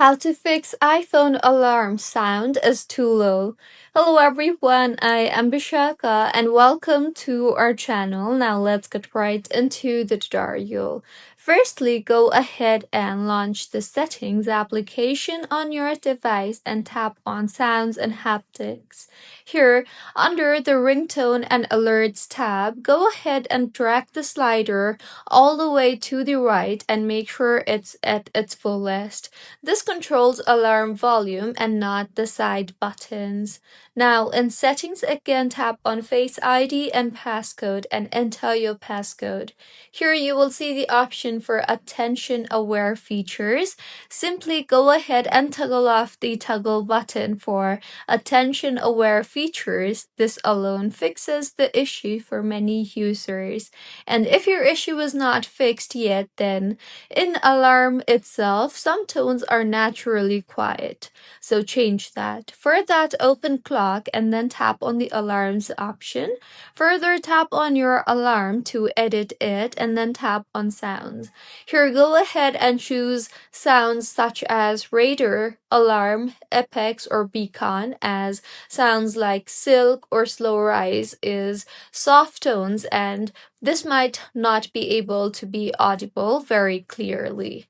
How to fix iPhone alarm sound is too low. Hello everyone, I am Bishaka and welcome to our channel. Now let's get right into the tutorial. Firstly, go ahead and launch the settings application on your device and tap on sounds and haptics. Here, under the ringtone and alerts tab, go ahead and drag the slider all the way to the right and make sure it's at its fullest. This controls alarm volume and not the side buttons. Now in settings again tap on Face ID and passcode and enter your passcode. Here you will see the option for attention aware features. Simply go ahead and toggle off the toggle button for attention aware features. This alone fixes the issue for many users. And if your issue is not fixed yet, then in alarm itself, some tones are naturally quiet. So change that. For that, open clock and then tap on the alarms option. Further, tap on your alarm to edit it and then tap on sounds. Here, go ahead and choose sounds such as radar, alarm, apex, or beacon, as sounds like silk or slow rise is soft tones, and this might not be able to be audible very clearly.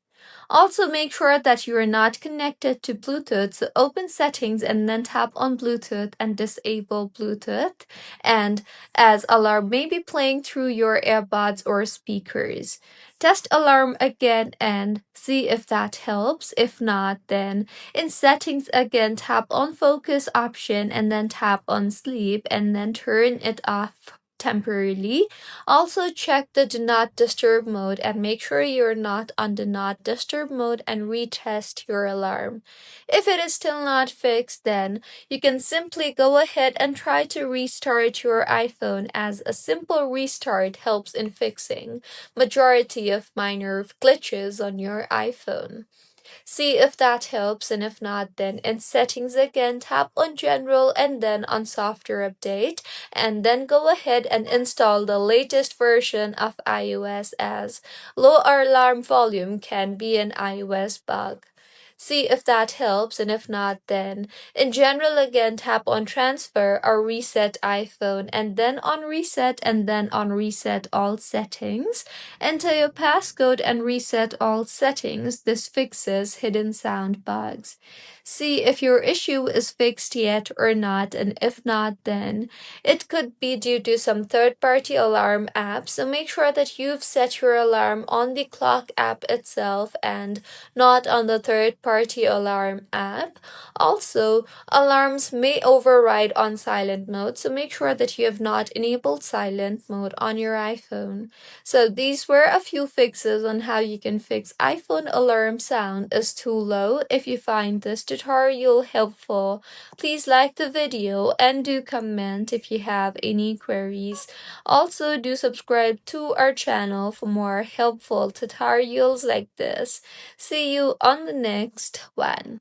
Also, make sure that you are not connected to Bluetooth, so open settings and then tap on Bluetooth and disable Bluetooth, and as alarm may be playing through your earbuds or speakers. Test alarm again and see if that helps. If not, then in settings again tap on focus option and then tap on sleep and then turn it off temporarily. Also, check the do not disturb mode and make sure you're not on do not disturb mode and retest your alarm. If it is still not fixed, then you can simply go ahead and try to restart your iPhone, as a simple restart helps in fixing majority of minor glitches on your iPhone. See if that helps, and if not, then in settings again, tap on general and then on software update, and then go ahead and install the latest version of iOS, as low alarm volume can be an iOS bug. See if that helps, and if not, then in general again tap on transfer or reset iPhone and then on reset and then on reset all settings. Enter your passcode and reset all settings. This fixes hidden sound bugs. See if your issue is fixed yet or not, and if not, then it could be due to some third-party alarm app. So make sure that you've set your alarm on the clock app itself and not on the third-party alarm app. Also, alarms may override on silent mode, so make sure that you have not enabled silent mode on your iPhone. So these were a few fixes on how you can fix iPhone alarm sound is too low. If you find this tutorial helpful, please like the video and do comment if you have any queries. Also, do subscribe to our channel for more helpful tutorials like this. See you on the next one.